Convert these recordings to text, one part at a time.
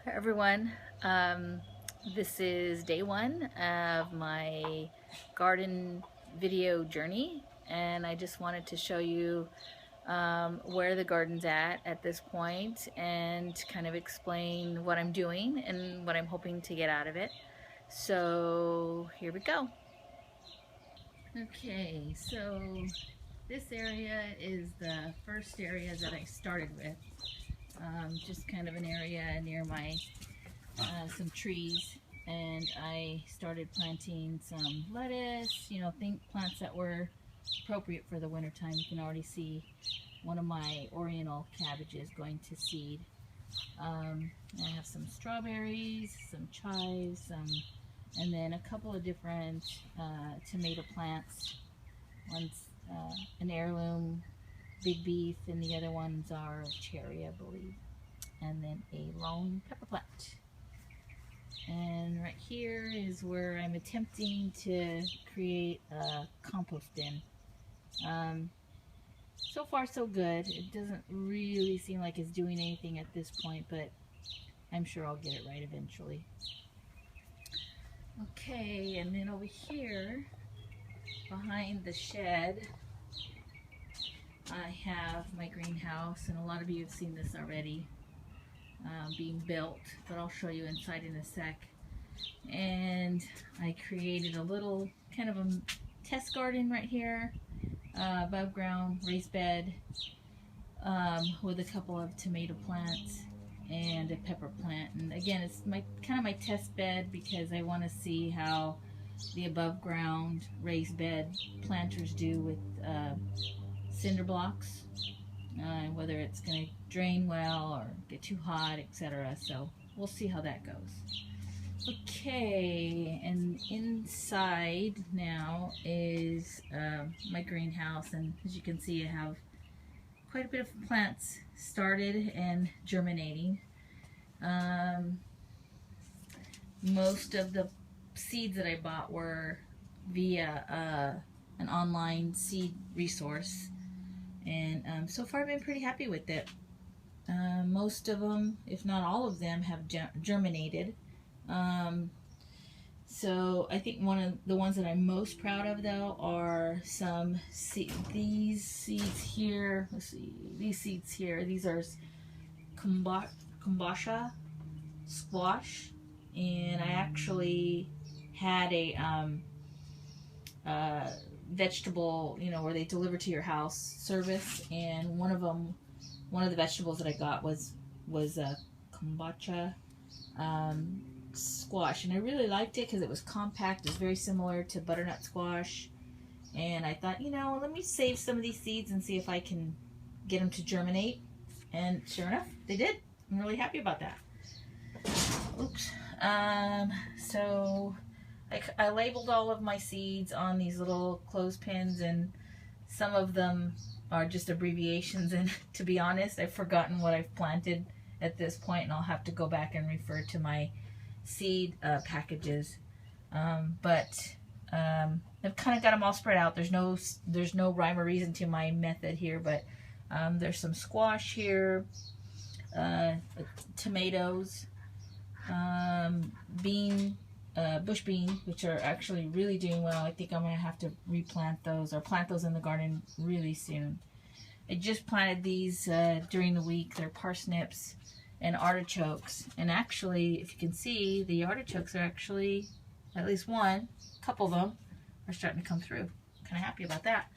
Hi everyone. This is day one of my garden video journey, and I just wanted to show you where the garden's at this point and kind of explain what I'm doing and what I'm hoping to get out of it. So here we go. Okay, so this area is the first area that I started with. Just kind of an area near my some trees, and I started planting some lettuce, think plants that were appropriate for the winter time. You can already see one of my Oriental cabbages going to seed. I have some strawberries, some chives, and then a couple of different tomato plants. One's an heirloom big beef, and the other ones are cherry, I believe. And then a lone pepper plant. And right here is where I'm attempting to create a compost bin. So far so good. It doesn't really seem like it's doing anything at this point, but I'm sure I'll get it right eventually. Okay, and then over here behind the shed I have my greenhouse, and a lot of you have seen this already being built, but I'll show you inside in a sec. And I created a little kind of a test garden right here, above ground raised bed, with a couple of tomato plants and a pepper plant. And again, it's my kind of my test bed because I want to see how the above ground raised bed planters do with cinder blocks, whether it's going to drain well or get too hot, etc. So we'll see how that goes. Okay, and inside now is my greenhouse, and as you can see I have quite a bit of plants started and germinating. Most of the seeds that I bought were via an online seed resource, and so far I've been pretty happy with it. Most of them, if not all of them, have germinated. So I think one of the ones that I'm most proud of though are these seeds here. Let's see, these seeds here. These are kombucha squash, and I actually had a vegetable, where they deliver to your house service, and one of the vegetables that I got was kombucha squash, and I really liked it because it was compact. It's very similar to butternut squash, and I thought, let me save some of these seeds and see if I can get them to germinate, and sure enough, they did. I'm really happy about that. Oops. So I labeled all of my seeds on these little clothespins, and some of them are just abbreviations, and to be honest, I've forgotten what I've planted at this point, and I'll have to go back and refer to my seed packages. But I've kind of got them all spread out. There's no rhyme or reason to my method here, but there's some squash here, tomatoes, bush bean, which are actually really doing well. I think I'm going to have to replant those or plant those in the garden really soon. I just planted these during the week. They're parsnips and artichokes, and actually, if you can see, the artichokes are actually, at least a couple of them are starting to come through. Kind of happy about that.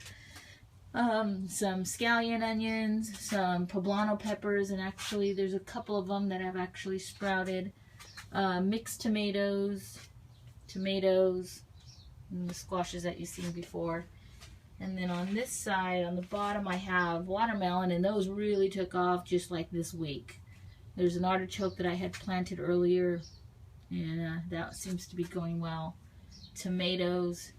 Some scallion onions, some poblano peppers, and actually there's a couple of them that have actually sprouted. Mixed tomatoes, and the squashes that you've seen before. And then on this side, on the bottom, I have watermelon, and those really took off just like this week. There's an artichoke that I had planted earlier, and that seems to be going well. Tomatoes,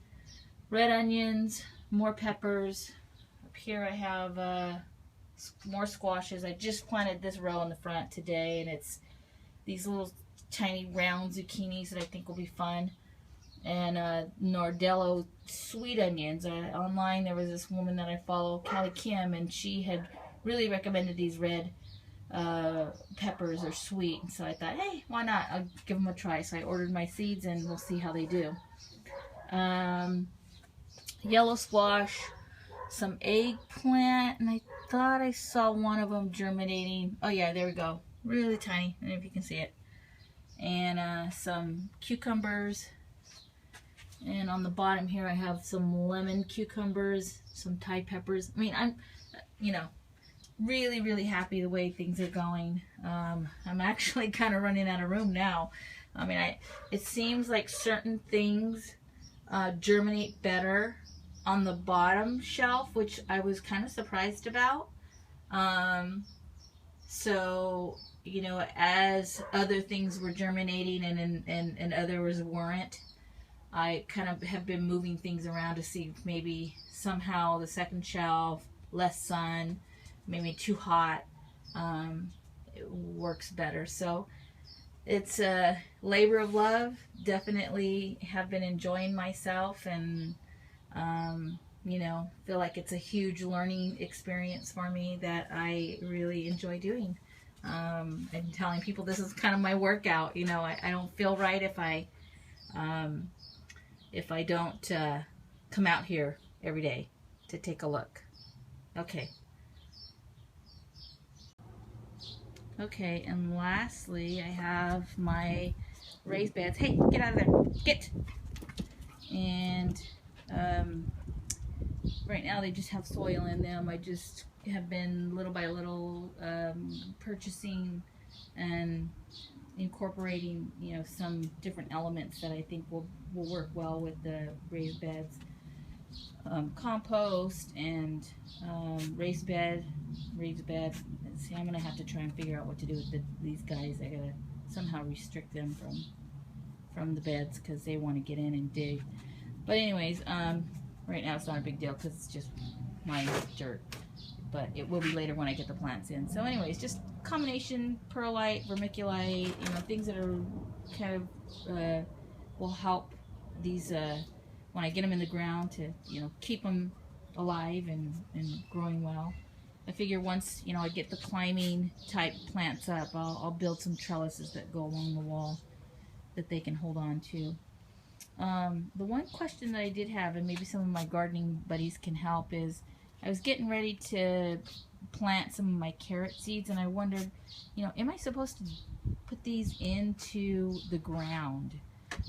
red onions, more peppers. Up here I have more squashes. I just planted this row in the front today, and it's these little tiny round zucchinis that I think will be fun. And Nardello sweet onions. Online there was this woman that I follow, Callie Kim, and she had really recommended these red peppers are sweet, and so I thought, hey, why not? I'll give them a try. So I ordered my seeds, and we'll see how they do. Yellow squash, some eggplant, and I thought I saw one of them germinating. Oh yeah, there we go. Really tiny. I don't know if you can see it. And some cucumbers. And on the bottom here, I have some lemon cucumbers, some Thai peppers. I mean, I'm, you know, really, really happy the way things are going. I'm actually kind of running out of room now. I mean, it seems like certain things germinate better on the bottom shelf, which I was kind of surprised about. So, you know, as other things were germinating and others weren't, I kind of have been moving things around to see if maybe somehow the second shelf, less sun, maybe too hot, it works better. So it's a labor of love. Definitely have been enjoying myself, and you know, feel like it's a huge learning experience for me that I really enjoy doing. I'm telling people this is kind of my workout. You know, I don't feel right if I don't come out here every day to take a look. Okay. Okay, and lastly, I have my raised beds. Hey, get out of there. Get! And right now they just have soil in them. I just have been little by little purchasing and incorporating, you know, some different elements that I think will work well with the raised beds. Compost and raised bed. See, I'm gonna have to try and figure out what to do with these guys. I gotta somehow restrict them from the beds because they want to get in and dig. But anyways, right now it's not a big deal because it's just my dirt. But it will be later when I get the plants in. So anyways, just combination perlite, vermiculite, you know, things that are kind of will help these when I get them in the ground to, you know, keep them alive and growing well. I figure once, you know, I get the climbing type plants up, I'll build some trellises that go along the wall that they can hold on to. The one question that I did have, and maybe some of my gardening buddies can help, is I was getting ready to plant some of my carrot seeds, and I wondered, you know, am I supposed to put these into the ground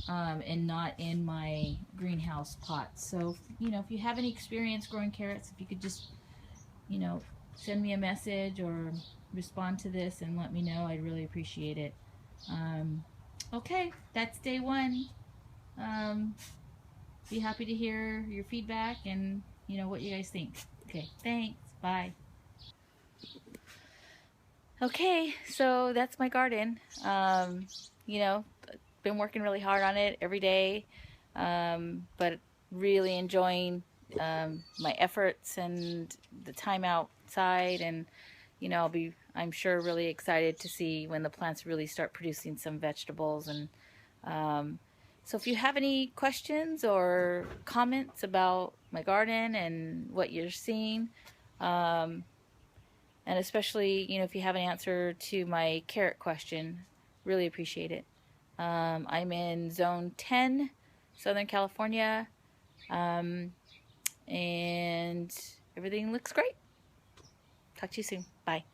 and not in my greenhouse pots? So, you know, if you have any experience growing carrots, if you could just, you know, send me a message or respond to this and let me know, I'd really appreciate it. Okay, that's day one. Be happy to hear your feedback and, you know, what you guys think. Okay, thanks. Bye. Okay, so that's my garden. You know, been working really hard on it every day, but really enjoying my efforts and the time outside, and you know, I'm sure really excited to see when the plants really start producing some vegetables. And so if you have any questions or comments about my garden and what you're seeing, and especially, you know, if you have an answer to my carrot question, really appreciate it. I'm in Zone 10, Southern California, and everything looks great. Talk to you soon. Bye.